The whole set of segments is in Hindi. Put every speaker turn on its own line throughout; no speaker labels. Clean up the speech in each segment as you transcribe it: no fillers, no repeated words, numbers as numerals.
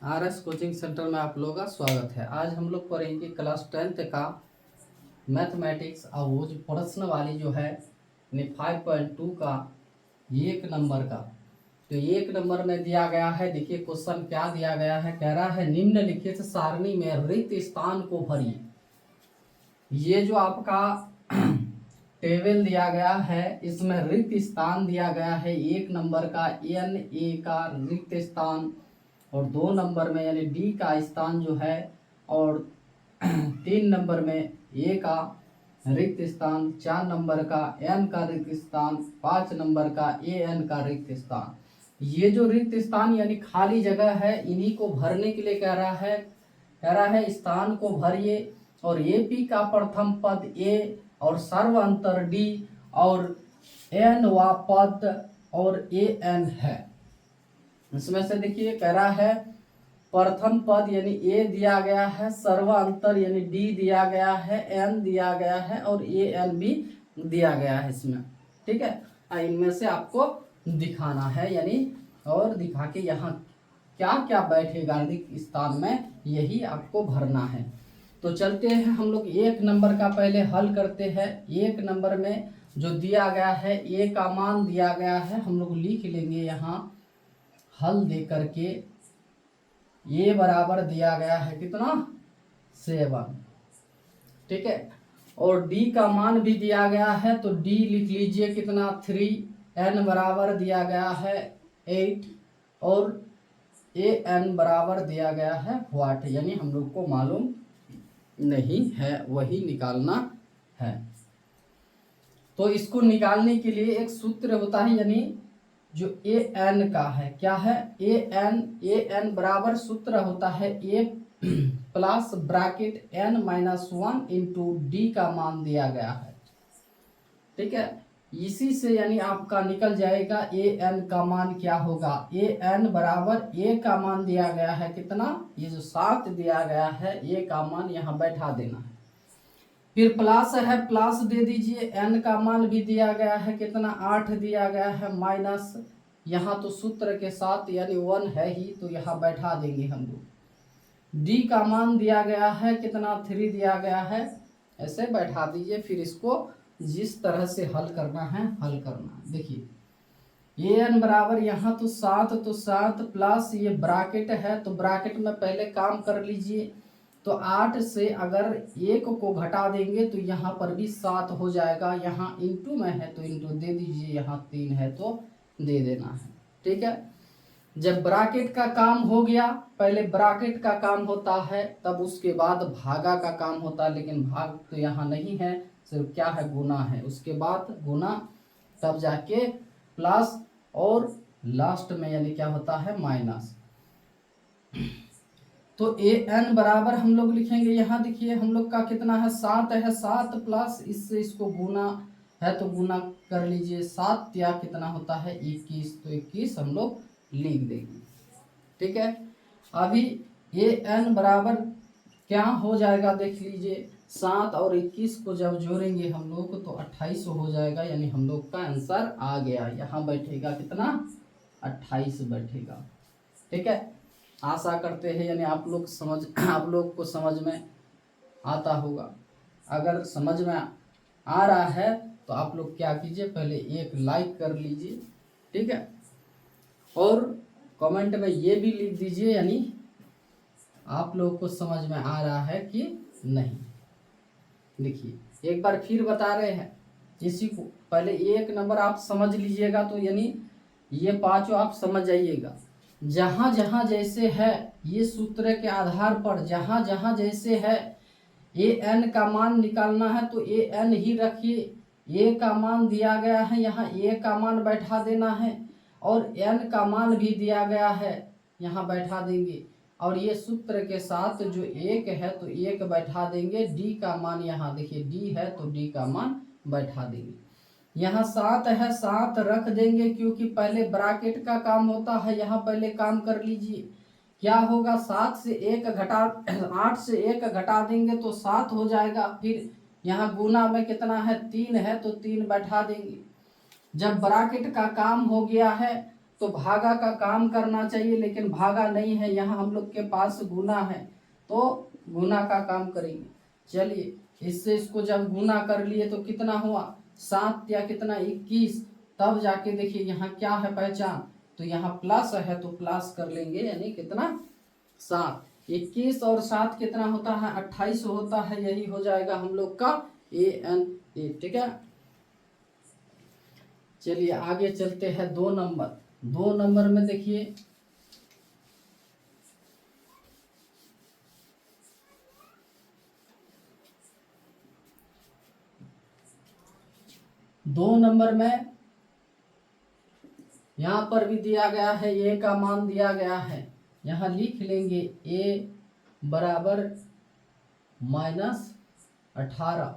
आरएस कोचिंग सेंटर में आप लोगों का स्वागत है। आज हम लोग पढ़ेंगे क्लास 10th का मैथमेटिक्स और वो जो प्रश्न वाली जो है 5.2 का एक नंबर का। तो एक नंबर में दिया गया है, देखिए क्वेश्चन क्या दिया गया है। कह रहा है निम्नलिखित सारणी में रिक्त स्थान को भरिए। ये जो आपका टेबल दिया गया है इसमें रिक्त स्थान दिया गया है। एक नंबर का एन ए का रिक्त स्थान और 2 नंबर में यानी डी का स्थान जो है, और 3 नंबर में ए का रिक्त स्थान, 4 नंबर का एन का रिक्त स्थान, 5 नंबर का ए एन का रिक्त स्थान। ये जो रिक्त स्थान यानी खाली जगह है इन्हीं को भरने के लिए कह रहा है स्थान को भरिए। और ए पी का प्रथम पद ए और सर्व अंतर डी और एन वा पद और ए एन है। इसमें से देखिए कह रहा है प्रथम पद यानी ए दिया गया है, सर्वांतर यानी डी दिया गया है, एन दिया गया है और ए एन भी दिया गया है इसमें। ठीक है, इनमें से आपको दिखाना है यानी और दिखा के यहाँ क्या क्या बैठेगा रिक्त स्थान में यही आपको भरना है। तो चलते हैं हम लोग एक नंबर का पहले हल करते हैं। एक नंबर में जो दिया गया है ए का मान दिया गया है, हम लोग लिख लेंगे यहाँ हल दे करके। ये बराबर दिया गया है कितना 7। ठीक है, और डी का मान भी दिया गया है तो डी लिख लीजिए कितना 3। एन बराबर दिया गया है 8 और ए एन बराबर दिया गया है व्हाट, यानी हम लोग को मालूम नहीं है, वही निकालना है। तो इसको निकालने के लिए एक सूत्र होता है, यानी जो ए एन का है क्या है ए एन बराबर सूत्र होता है a plus bracket n minus 1 into d का मान दिया गया है। ठीक है, इसी से यानी आपका निकल जाएगा ए एन का मान क्या होगा। ए एन बराबर ए का मान दिया गया है कितना, ये जो 7 दिया गया है ए का मान यहाँ बैठा देना है। फिर प्लस है, प्लस दे दीजिए। एन का मान भी दिया गया है कितना 8 दिया गया है, माइनस यहाँ तो सूत्र के साथ यानी 1 है ही तो यहाँ बैठा देंगे हम लोग। डी का मान दिया गया है कितना 3 दिया गया है, ऐसे बैठा दीजिए। फिर इसको जिस तरह से हल करना है हल करना है। देखिए ए एन बराबर यहाँ तो 7 तो 7 प्लस ये ब्रैकेट है तो ब्रैकेट में पहले काम कर लीजिए। तो 8 से अगर 1 को घटा देंगे तो यहाँ पर भी 7 हो जाएगा। यहाँ इंटू में है तो इंटू दे दीजिए, यहाँ 3 है तो दे देना है। ठीक है, जब ब्रैकेट का काम हो गया, पहले ब्रैकेट का काम होता है तब उसके बाद भागा का काम होता है, लेकिन भाग तो यहाँ नहीं है, सिर्फ क्या है गुना है। उसके बाद गुना तब जाके प्लस और लास्ट में यानी क्या होता है माइनस। तो ए एन बराबर हम लोग लिखेंगे यहाँ देखिए हम लोग का कितना है 7 है, 7 प्लस इससे इसको गुना है तो गुना कर लीजिए। 7 या कितना होता है 21, तो 21 हम लोग लिख देंगे। ठीक है, अभी ए एन बराबर क्या हो जाएगा देख लीजिए। 7 और 21 को जब जोड़ेंगे हम लोग तो 28 हो जाएगा, यानी हम लोग का आंसर आ गया। यहाँ बैठेगा कितना 28 बैठेगा। ठीक है, आशा करते हैं यानी आप लोग को समझ में आता होगा। अगर समझ में आ रहा है तो आप लोग क्या कीजिए, पहले एक लाइक कर लीजिए। ठीक है, और कमेंट में ये भी लिख दीजिए यानी आप लोग को समझ में आ रहा है कि नहीं। देखिए एक बार फिर बता रहे हैं, इसी को पहले एक नंबर आप समझ लीजिएगा तो यानी ये 5 आप समझ जाइएगा। जहाँ जहाँ जैसे है ये सूत्र के आधार पर जहाँ जहाँ जैसे है ए एन का मान निकालना है तो ए एन ही रखिए। ए का मान दिया गया है, यहाँ ए का मान बैठा देना है और एन का मान भी दिया गया है, यहाँ बैठा देंगे। और ये सूत्र के साथ जो 1 है तो 1 बैठा देंगे। डी का मान यहाँ देखिए डी है तो डी का मान बैठा देंगे। यहाँ 7 है, 7 रख देंगे क्योंकि पहले ब्रैकेट का काम होता है। यहाँ पहले काम कर लीजिए, क्या होगा 7 से 1 घटा 8 से 1 घटा देंगे तो 7 हो जाएगा। फिर यहाँ गुना में कितना है 3 है तो 3 बैठा देंगे। जब ब्रैकेट का काम हो गया है तो भागा का काम करना चाहिए, लेकिन भागा नहीं है, यहाँ हम लोग के पास गुना है, तो गुना का काम करेंगे। चलिए, इससे इसको जब गुना कर लिए तो कितना हुआ, 7 या कितना 21। तब जाके देखिए यहाँ क्या है पहचान, तो यहाँ प्लस है तो प्लस कर लेंगे, यानी कितना 7। 21 और 7 कितना होता है, 28 होता है। यही हो जाएगा हम लोग का ANA। ठीक है, चलिए आगे चलते हैं 2 नंबर। 2 नंबर में देखिए, दो नंबर में यहाँ पर भी दिया गया है, A का मान दिया गया है। यहाँ लिख लेंगे A बराबर -18।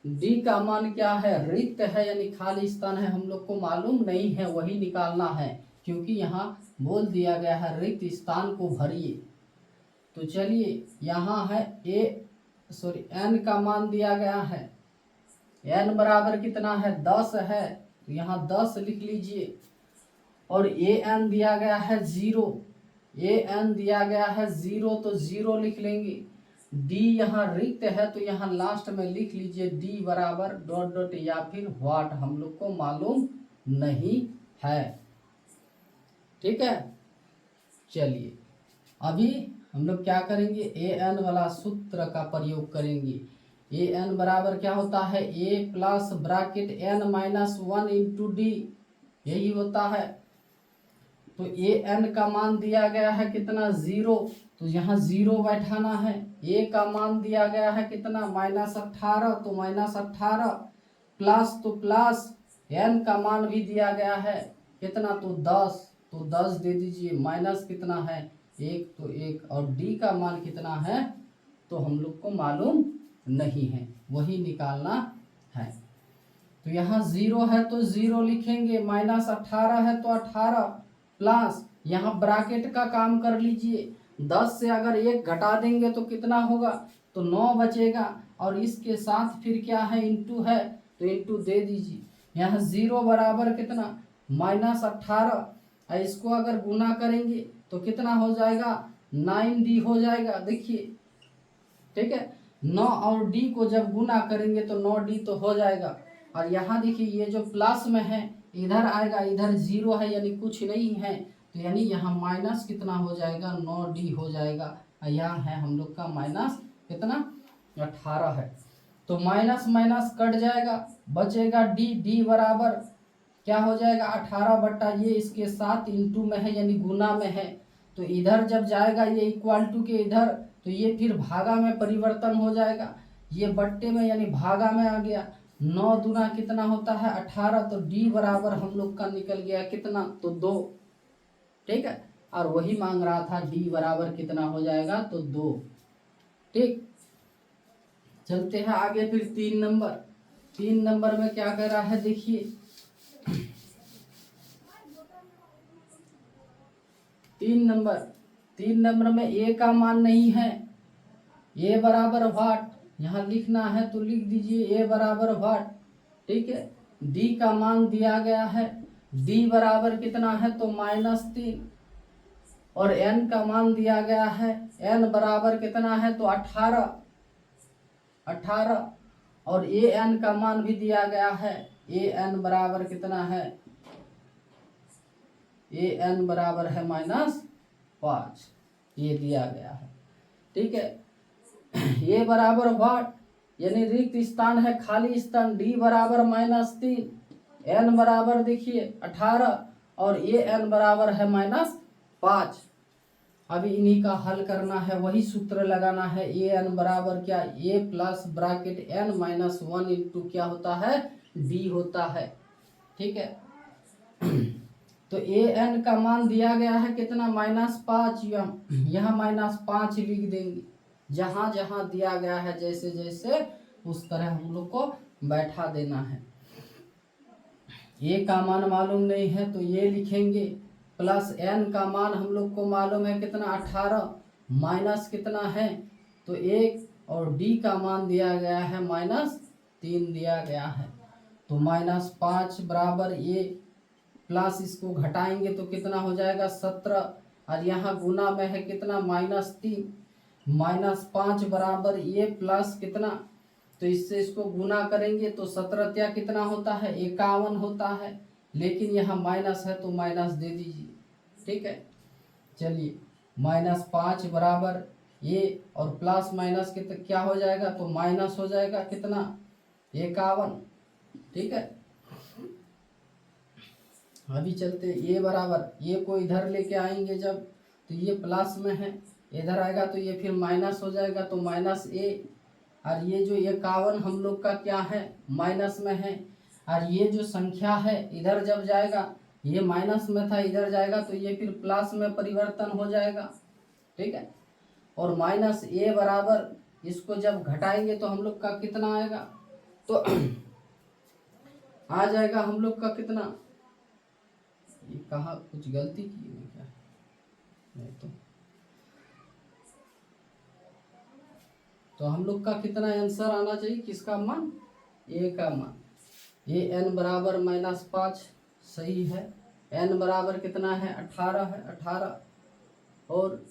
D का मान क्या है, रिक्त है यानी खाली स्थान है, हम लोग को मालूम नहीं है, वही निकालना है, क्योंकि यहाँ बोल दिया गया है रिक्त स्थान को भरिए। तो चलिए यहाँ है N का मान दिया गया है। N बराबर कितना है, 10 है, तो यहाँ 10 लिख लीजिए। और AN दिया गया है 0, AN दिया गया है 0, तो 0 लिख लेंगे। D यहाँ रिक्त है, तो यहाँ लास्ट में लिख लीजिए D बराबर डॉट डॉट या फिर व्हाट, हम लोग को मालूम नहीं है। ठीक है, चलिए अभी हम लोग क्या करेंगे, AN वाला सूत्र का प्रयोग करेंगे। AN बराबर क्या होता है, A plus bracket N minus 1 into D, यही होता है। तो AN का मान दिया गया है कितना, 0, तो यहाँ 0 बैठाना है। A का मान दिया गया है कितना, -18, तो -18 प्लस, तो प्लस N का मान भी दिया गया है कितना, तो 10, तो 10 दे दीजिए। माइनस कितना है, 1, तो 1, और D का मान कितना है, तो हम लोग को मालूम नहीं है, वही निकालना है। तो यहाँ 0 है तो 0 लिखेंगे, -18 है तो 18 प्लस, यहाँ ब्रैकेट का काम कर लीजिए। 10 से अगर 1 घटा देंगे तो कितना होगा, तो 9 बचेगा, और इसके साथ फिर क्या है, इंटू है, तो इंटू दे दीजिए। यहाँ 0 बराबर कितना, -18, इसको अगर गुना करेंगे तो कितना हो जाएगा, 9D हो जाएगा। देखिए, ठीक है, 9 और D को जब गुना करेंगे तो 9D तो हो जाएगा। और यहाँ देखिए ये जो प्लस में है इधर आएगा, इधर 0 है यानी कुछ नहीं है, तो यानी यहाँ माइनस कितना हो जाएगा, 9D हो जाएगा। यहाँ है हम लोग का माइनस कितना, 18 है। तो माइनस माइनस कट जाएगा, बचेगा D बराबर क्या हो जाएगा, 18 बट्टा ये इसके साथ इंटू में है यानी गुना में है, तो इधर जब जाएगा ये इक्वल टू के इधर, तो ये फिर भागा में परिवर्तन हो जाएगा, ये बट्टे में यानी भागा में आ गया। 9 दूना कितना होता है, 18, तो D बराबर हम लोग का निकल गया कितना, तो 2। ठीक है, और वही मांग रहा था D बराबर कितना हो जाएगा, तो 2। ठीक, चलते हैं आगे फिर 3 नंबर। 3 नंबर में क्या कह रहा है, देखिए 3 नंबर में A का मान नहीं है, A बराबर व्हाट, यहाँ लिखना है तो लिख दीजिए A बराबर व्हाट। ठीक है, D का मान दिया गया है, D बराबर कितना है, तो -3, और N का मान दिया गया है, N बराबर कितना है, तो 18, और AN का मान भी दिया गया है, AN बराबर कितना है, AN बराबर है -5, ये दिया गया है। ठीक है, A बराबर व्हाट यानी रिक्त स्थान है, खाली स्थान, D बराबर -3, N बराबर देखिए 18, और AN बराबर है -5। अभी इन्हीं का हल करना है, वही सूत्र लगाना है। AN बराबर क्या, A plus bracket N minus 1 into क्या होता है, D होता है। ठीक है, तो AN का मान दिया गया है कितना, -5, यहाँ -5 लिख देंगे, जहाँ जहाँ दिया गया है जैसे जैसे उस तरह हम लोग को बैठा देना है। A का मान मालूम नहीं है तो ये लिखेंगे, प्लस N का मान हम लोग को मालूम है कितना, 18, माइनस कितना है, तो 1, और D का मान दिया गया है -3 दिया गया है, तो -5 बराबर ये प्लस इसको घटाएंगे तो कितना हो जाएगा 17, और यहाँ गुना में है कितना -3, -5 बराबर ये प्लस कितना, तो इससे इसको गुना करेंगे तो 17 क्या कितना होता है 51 होता है, लेकिन यहाँ माइनस है तो माइनस दे दीजिए। ठीक है, चलिए -5 बराबर ये और प्लस माइनस कितना क्या हो जाएगा, तो माइनस हो जाएगा कितना 51। ठीक है, अभी चलते ये बराबर ये को इधर लेके आएंगे जब, तो ये प्लस में है, इधर आएगा तो ये फिर माइनस हो जाएगा, तो -a, और ये जो 51 हम लोग का क्या है माइनस में है, और ये जो संख्या है इधर जब जाएगा, ये माइनस में था इधर जाएगा तो ये फिर प्लस में परिवर्तन हो जाएगा। ठीक है, और -a बराबर इसको जब घटाएंगे तो हम लोग का कितना आएगा, तो आ जाएगा हम लोग का कितना, ये कहाँ कुछ गलती की है क्या, नहीं तो हम लोग का कितना आंसर आना चाहिए, किसका मान, ए का मान, ये n बराबर -5 सही है, n बराबर कितना है 18 है, 18, और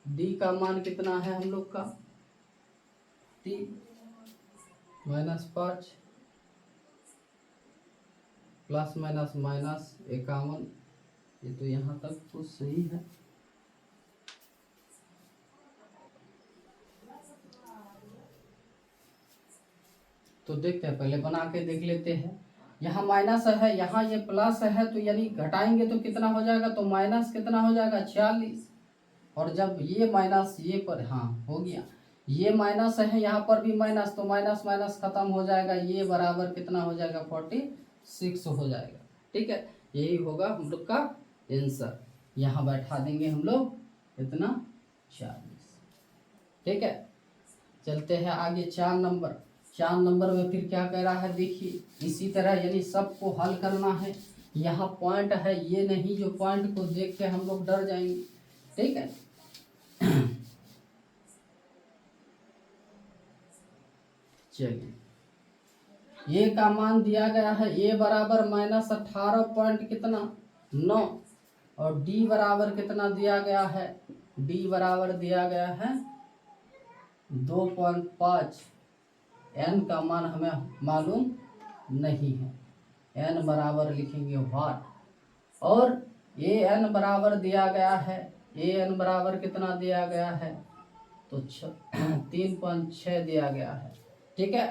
d का मान कितना है हम लोग का 3 -5 प्लस माइनस -51, ये तो यहाँ तक तो सही है। तो देखते हैं, पहले बना के देख लेते हैं, यहाँ माइनस है यहाँ ये प्लस है, तो यानी घटाएंगे तो कितना हो जाएगा, तो माइनस कितना हो जाएगा 46, और जब ये माइनस ये पर हाँ हो गया, ये माइनस है यहाँ पर भी माइनस, तो माइनस माइनस खत्म हो जाएगा, ये बराबर कितना हो जाएगा 46 हो जाएगा। ठीक है, यही होगा हम लोग का आंसर, यहाँ बैठा देंगे हम लोग इतना 40। ठीक है, चलते हैं आगे 4 नंबर। 4 नंबर में फिर क्या कह रहा है, देखिए इसी तरह यानी सबको हल करना है, यहाँ पॉइंट है ये नहीं जो पॉइंट को देख के हम लोग डर जाएंगे। ठीक है, चलिए ए का मान दिया गया है, ए बराबर -18 पॉइंट कितना 9, और डी बराबर कितना दिया गया है, डी बराबर दिया गया है 2.5। एन का मान हमें मालूम नहीं है, एन बराबर लिखेंगे वाट, और ए एन बराबर दिया गया है, ए एन बराबर कितना दिया गया है, तो 3.6 दिया गया है। ठीक है,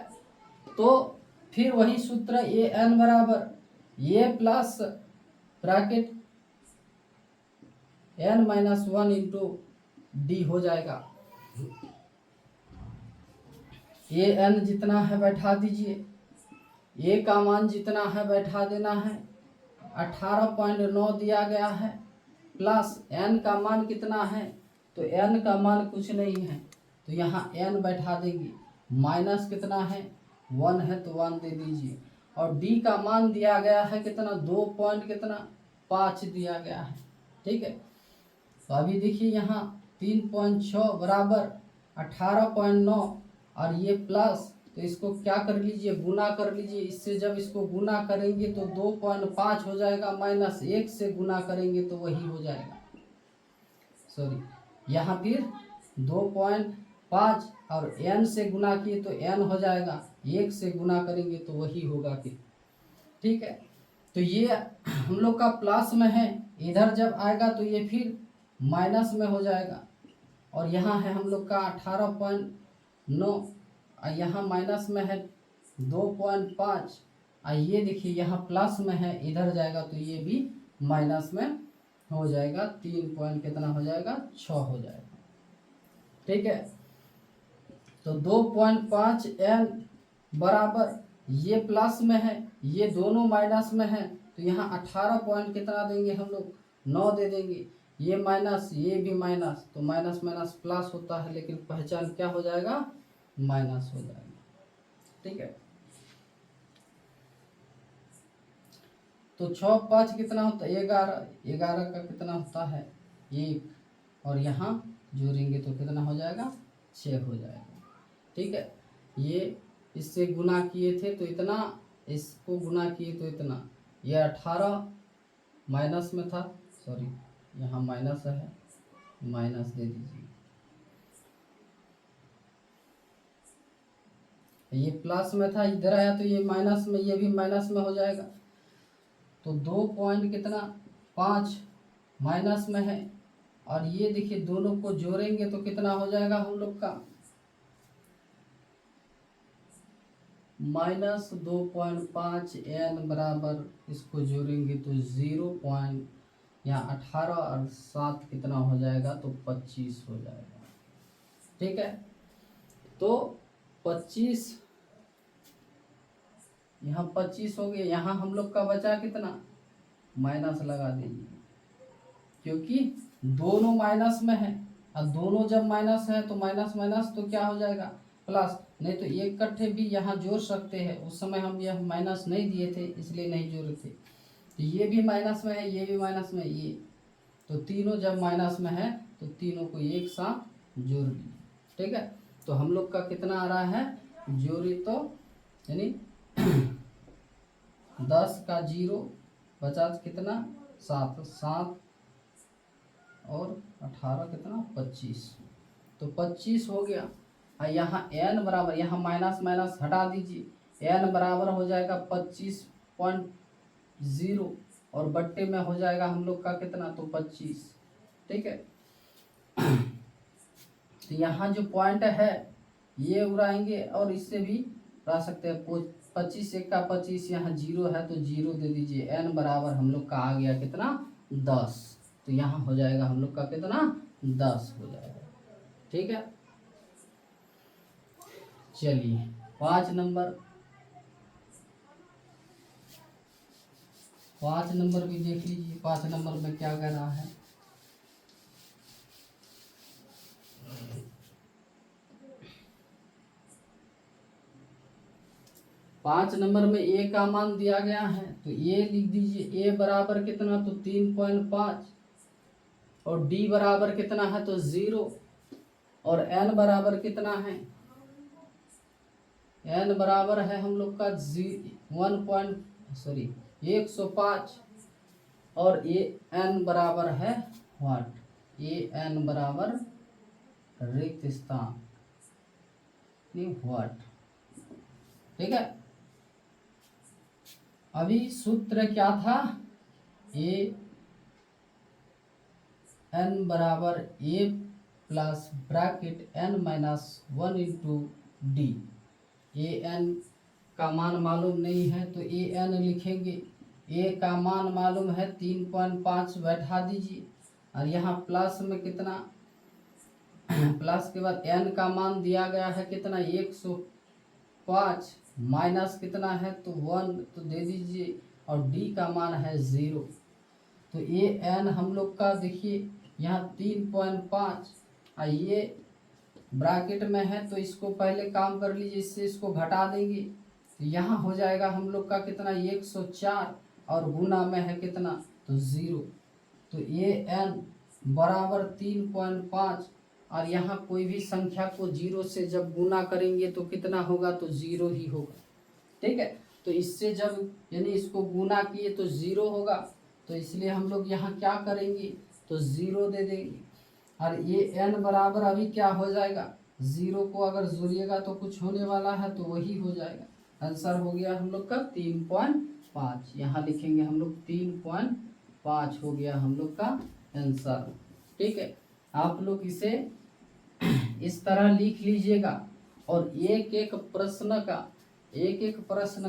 तो फिर वही सूत्र ए एन बराबर a plus bracket n -1 into d हो जाएगा, ए एन जितना है बैठा दीजिए, ए का मान जितना है बैठा देना है, 18.9 दिया गया है, प्लस एन का मान कितना है, तो एन का मान कुछ नहीं है तो यहाँ एन बैठा देंगे, माइनस कितना है 1 है तो 1 दे दीजिए, और डी का मान दिया गया है कितना 2.5 दिया गया है। ठीक है, तो अभी देखिए यहाँ 3.6 बराबर 18.9, और ये प्लस, तो इसको क्या कर लीजिए गुना कर लीजिए, इससे जब इसको गुना करेंगे तो 2.5 हो जाएगा, -1 से गुना करेंगे तो वही हो जाएगा, सॉरी यहाँ फिर 2.5 और n से गुना किए तो n हो जाएगा, 1 से गुना करेंगे तो वही होगा फिर। ठीक है, तो ये हम लोग का प्लस में है, इधर जब आएगा तो ये फिर माइनस में हो जाएगा, और यहाँ है हम लोग का 18.9, यहाँ माइनस में है 2.5, ये देखिए यहाँ प्लस में है, इधर जाएगा तो ये भी माइनस में हो जाएगा, 3 पॉइंट कितना हो जाएगा 6 हो जाएगा। ठीक है, तो 2.5 n बराबर ये प्लस में है ये दोनों माइनस में है, तो यहाँ 18 पॉइंट कितना देंगे हम लोग 9 दे देंगे, ये माइनस ये भी माइनस, तो माइनस माइनस प्लस होता है, लेकिन पहचान क्या हो जाएगा माइनस हो जाएगा। ठीक है, तो 6 5 कितना होता है 11, 11 का कितना होता है 1, और यहाँ जोड़ेंगे तो कितना हो जाएगा 6 हो जाएगा। ठीक है, ये इससे गुना किए थे तो इतना, इसको गुना किए तो इतना, ये 18 माइनस में था, सॉरी यहाँ माइनस है, माइनस दे दीजिए। ये प्लस में था, इधर आया तो ये माइनस में, ये भी माइनस में हो जाएगा। तो 2 कितना 5 माइनस में है, और ये देखिए दोनों को जोड़ेंगे तो कितना हो जाएगा हम लोग का, -2.5 n बराबर, इसको जोड़ेंगे तो 0. यहाँ 18 और 7 कितना हो जाएगा, तो 25 हो जाएगा। ठीक है, तो 25, यहाँ 25 हो गया। यहाँ हम लोग का बचा कितना, माइनस लगा दीजिए, क्योंकि दोनों माइनस में है, और दोनों जब माइनस है तो माइनस माइनस तो क्या हो जाएगा, प्लस। नहीं तो एक इकट्ठे भी यहाँ जोड़ सकते हैं, उस समय हम यह माइनस नहीं दिए थे इसलिए नहीं जोड़े थे। तो ये भी माइनस में है, ये भी माइनस में है, ये तो तीनों जब माइनस में है तो तीनों को एक साथ जोड़ लीजिए। ठीक है, तो हम लोग का कितना आ रहा है, जोड़ी तो यानी 10 का 0 बचा कितना 7, 7 और 18 कितना 25, तो 25 हो गया। और यहाँ n बराबर, यहाँ माइनस माइनस हटा दीजिए, n बराबर हो जाएगा 25.0 और बट्टे में हो जाएगा हम लोग का कितना, तो 25। ठीक है, तो यहाँ जो पॉइंट है ये उड़ाएंगे और इससे भी उड़ा सकते हैं। 25 एक का 25, यहाँ 0 है तो 0 दे दीजिए। n बराबर हम लोग का आ गया कितना 10, तो यहाँ हो जाएगा हम लोग का कितना 10 हो जाएगा। ठीक है, चलिए 5 नंबर, 5 नंबर भी देख लीजिए। 5 नंबर में क्या कह रहा है, पाँच नंबर में a का मान दिया गया है, तो a लिख दीजिए। a बराबर कितना, तो 3.5, और d बराबर कितना है, तो 0, और n बराबर कितना है, n बराबर है हम लोग का 105, और an बराबर है व्हाट, an बराबर रिक्त स्थान व्हाट। ठीक है, अभी सूत्र क्या था, n बराबर a plus bracket n minus 1 into D. an का मान मालूम नहीं है तो an लिखेंगे, a का मान मालूम है 3.5 बैठा दीजिए, और यहाँ प्लस में कितना, प्लस के बाद n का मान दिया गया है कितना 105, माइनस कितना है तो 1 तो दे दीजिए, और d का मान है 0। तो an हम लोग का देखिए यहाँ 3.5, और ये ब्रैकेट में है तो इसको पहले काम कर लीजिए, इससे इसको घटा देंगे तो यहाँ हो जाएगा हम लोग का कितना 104, और गुना में है कितना तो 0। तो an बराबर 3.5, और यहाँ कोई भी संख्या को 0 से जब गुना करेंगे तो कितना होगा, तो 0 ही होगा। ठीक है, तो इससे जब यानी इसको गुना किए तो 0 होगा, तो इसलिए हम लोग यहाँ क्या करेंगे, तो 0 दे देंगे। और ये n बराबर अभी क्या हो जाएगा, 0 को अगर जोड़िएगा तो कुछ होने वाला है तो वही हो जाएगा। आंसर हो गया हम लोग का 3.5, यहाँ लिखेंगे हम लोग 3.5 हो गया हम लोग का आंसर। ठीक है, आप लोग इसे इस तरह लिख लीजिएगा, और एक एक प्रश्न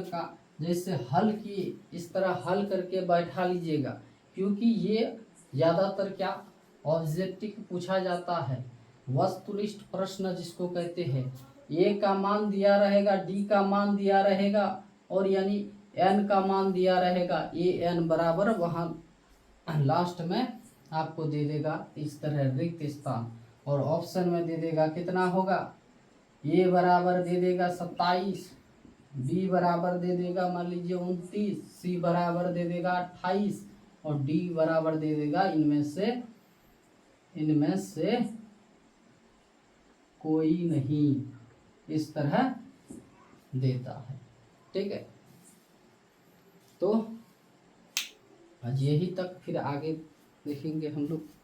का जैसे हल किए इस तरह हल करके बैठा लीजिएगा, क्योंकि ये ज़्यादातर क्या ऑब्जेक्टिव पूछा जाता है, वस्तुनिष्ठ प्रश्न जिसको कहते हैं। a का मान दिया रहेगा, d का मान दिया रहेगा, और यानी n का मान दिया रहेगा, an बराबर वहाँ लास्ट में आपको दे देगा इस तरह रिक्त स्थान, और ऑप्शन में दे देगा कितना होगा, a बराबर दे देगा 27, b बराबर दे देगा मान लीजिए 29, c बराबर दे देगा 28, और d बराबर दे देगा इनमें से कोई नहीं, इस तरह देता है। ठीक है, तो आज यही तक, फिर आगे देखेंगे हम लोग।